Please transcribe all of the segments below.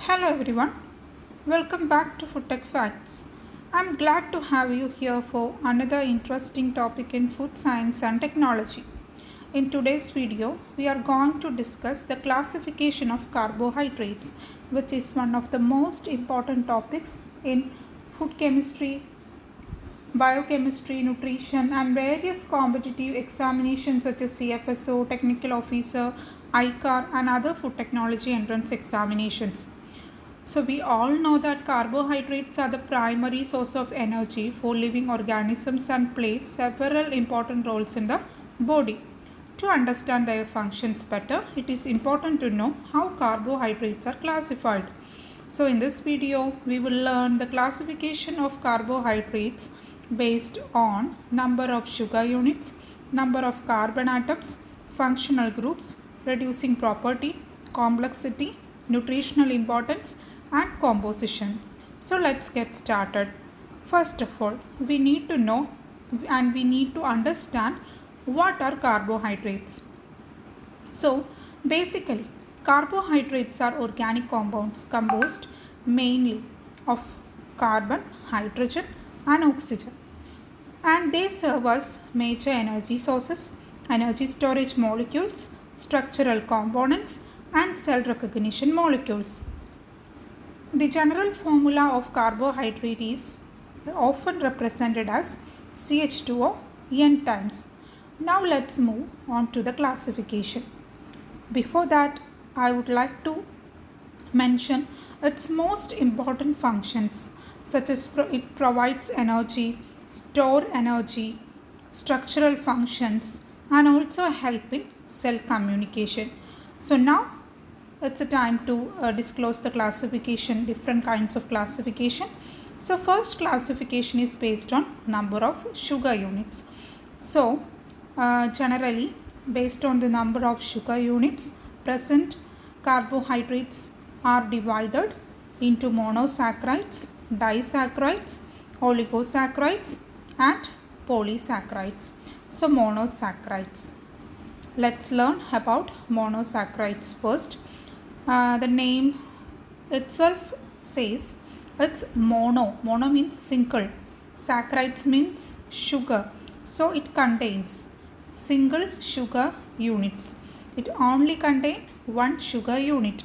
Hello everyone, welcome back to Food Tech Facts. I'm glad to have you here for another interesting topic in food science and technology. In today's video, we are going to discuss the classification of carbohydrates, which is one of the most important topics in food chemistry, biochemistry, nutrition, and various competitive examinations such as CFSO, Technical Officer, ICAR, and other food technology entrance examinations. So we all know that carbohydrates are the primary source of energy for living organisms and play several important roles in the body. To understand their functions better, it is important to know how carbohydrates are classified. So in this video, we will learn the classification of carbohydrates based on number of sugar units, number of carbon atoms, functional groups, reducing property, complexity, nutritional importance, and composition. So let's get started. First of all, we need to know and we need to understand what are carbohydrates. So basically, carbohydrates are organic compounds composed mainly of carbon, hydrogen, and oxygen, and they serve as major energy sources, energy storage molecules, structural components, and cell recognition molecules. The general formula of carbohydrate is often represented as CH2O n times. Now let's move on to the classification. Before that, I would like to mention its most important functions, such as it provides energy, store energy, structural functions, and also help in cell communication. So now it's a time to disclose the classification, different kinds of classification. So first classification is based on number of sugar units. So generally based on the number of sugar units present, carbohydrates are divided into monosaccharides, disaccharides, oligosaccharides, and polysaccharides. So monosaccharides. Let's learn about monosaccharides first. The name itself says it's mono. Mono means single. Saccharides means sugar. So it contains single sugar units. It only contains one sugar unit.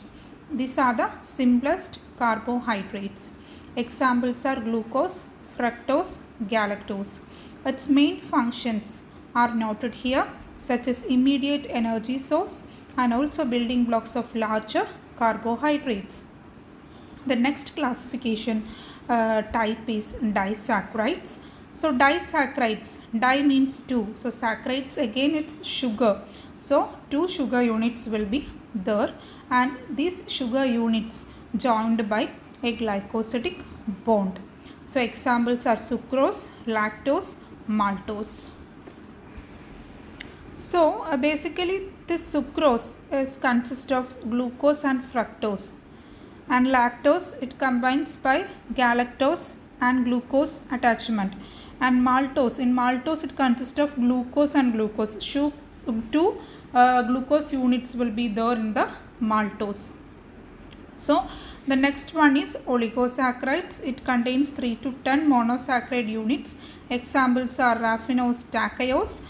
These are the simplest carbohydrates. Examples are glucose, fructose, galactose. Its main functions are noted here, such as immediate energy source and also building blocks of larger carbohydrates. The next classification type is disaccharides. So disaccharides, di means two. So saccharides again it's sugar. So two sugar units will be there, and these sugar units joined by a glycosidic bond. So examples are sucrose, lactose, maltose. So basically this sucrose consists of glucose and fructose, and lactose it combines by galactose and glucose attachment, and maltose, in maltose it consists of glucose and glucose. Two glucose units will be there in the maltose. So the next one is oligosaccharides. It contains 3 to 10 monosaccharide units. Examples are raffinose, tachyose.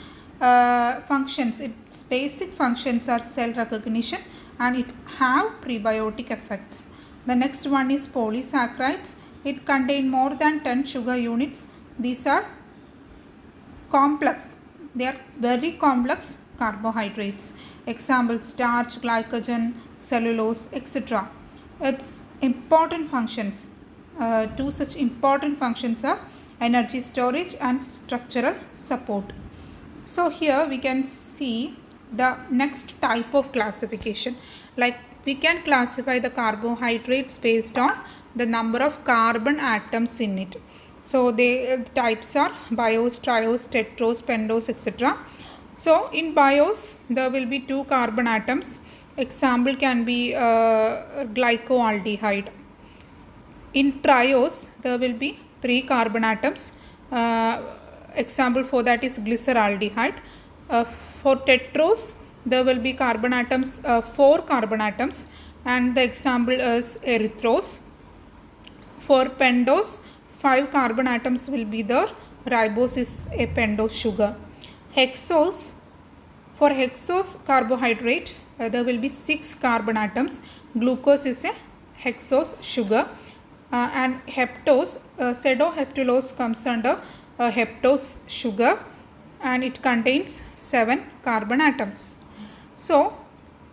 Functions, its basic functions are cell recognition and it have prebiotic effects. The next one is polysaccharides. It contains more than 10 sugar units. These are complex. They are very complex carbohydrates. Examples starch, glycogen, cellulose, etc. Its important functions, two such important functions are energy storage and structural support. So here we can see the next type of classification. Like we can classify the carbohydrates based on the number of carbon atoms in it. So the types are biose, triose, tetrose, pentose, etc. So in biose there will be 2 carbon atoms. Example can be glycoaldehyde. In triose there will be 3 carbon atoms. Example for that is glyceraldehyde. For tetrose there will be carbon atoms, 4 carbon atoms. and the example is erythrose. For pentose, 5 carbon atoms will be there. Ribose is a pentose sugar. Hexose, for hexose carbohydrate, there will be 6 carbon atoms. Glucose is a hexose sugar. And heptose, pseudoheptulose comes under heptose sugar, and it contains 7 carbon atoms. So,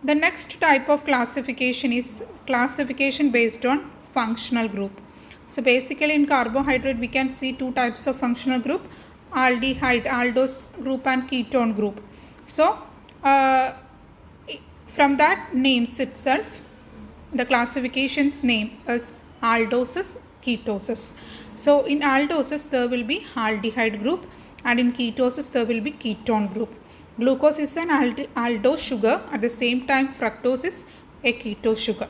the next type of classification is classification based on functional group. So, basically in carbohydrate we can see 2 types of functional group, aldehyde, aldose group and ketone group. So, from that names itself, the classification's name is aldoses, ketoses. So, in aldoses there will be aldehyde group, and in ketoses there will be ketone group. Glucose is an aldose sugar, at the same time fructose is a ketose sugar.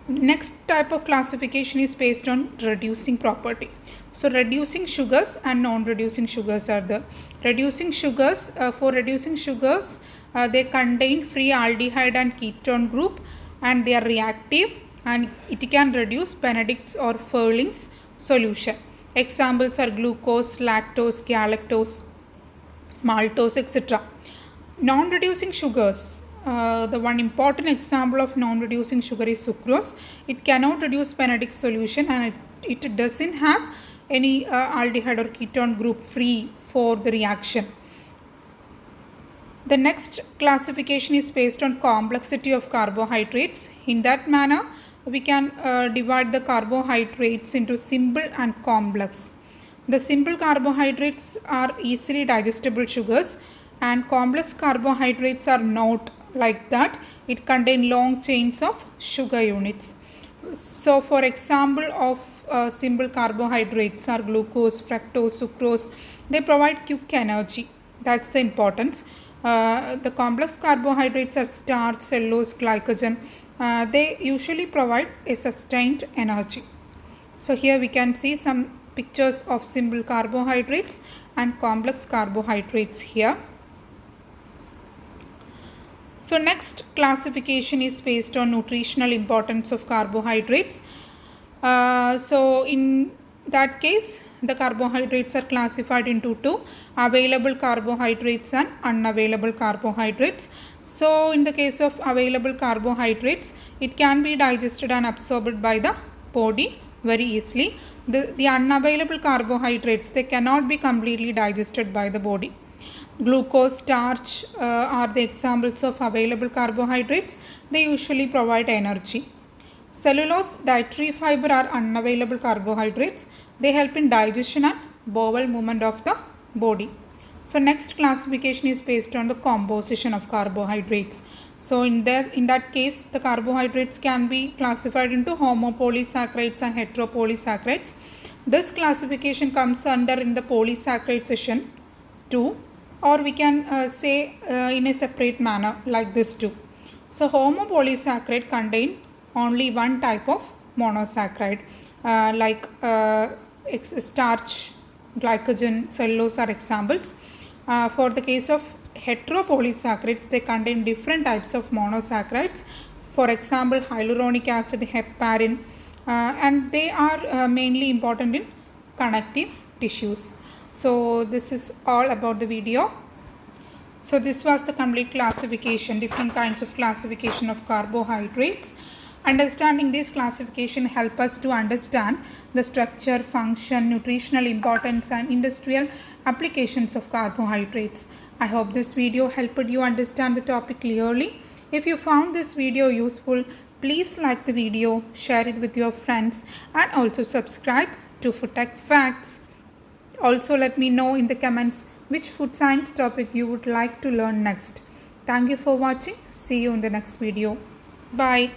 Next type of classification is based on reducing property. So, reducing sugars and non-reducing sugars are the reducing sugars. For reducing sugars, they contain free aldehyde and ketone group, and they are reactive, and it can reduce Benedict's or Ferling's solution. Examples are glucose, lactose, galactose, maltose, etc. Non-reducing sugars. The one important example of non-reducing sugar is sucrose. It cannot reduce Benedict's solution, and it doesn't have any aldehyde or ketone group free for the reaction. The next classification is based on complexity of carbohydrates. In that manner, we can divide the carbohydrates into simple and complex. The simple carbohydrates are easily digestible sugars, and complex carbohydrates are not like that. It contains long chains of sugar units. So, for example of simple carbohydrates are glucose, fructose, sucrose. They provide quick energy. That's the importance. The complex carbohydrates are starch, cellulose, glycogen. They usually provide a sustained energy. So, here we can see some pictures of simple carbohydrates and complex carbohydrates here. So, next classification is based on nutritional importance of carbohydrates. So, in that case, the carbohydrates are classified into 2, available carbohydrates and unavailable carbohydrates. So, in the case of available carbohydrates, it can be digested and absorbed by the body very easily. The unavailable carbohydrates, they cannot be completely digested by the body. Glucose, starch are the examples of available carbohydrates. They usually provide energy. Cellulose, dietary fiber are unavailable carbohydrates. They help in digestion and bowel movement of the body. So, next classification is based on the composition of carbohydrates. So, in that case, the carbohydrates can be classified into homopolysaccharides and heteropolysaccharides. This classification comes under in the polysaccharide section 2, or we can say in a separate manner like this too. So, homopolysaccharide contain only one type of monosaccharide, like starch, glycogen, cellulose are examples. For the case of heteropolysaccharides, they contain different types of monosaccharides. For example, hyaluronic acid, heparin, and they are mainly important in connective tissues. So, this is all about the video. So, this was the complete classification, different kinds of classification of carbohydrates. Understanding this classification help us to understand the structure, function, nutritional importance and industrial applications of carbohydrates. I hope this video helped you understand the topic clearly. If you found this video useful, please like the video, share it with your friends and also subscribe to Food Tech Facts. Also let me know in the comments which food science topic you would like to learn next. Thank you for watching. See you in the next video. Bye.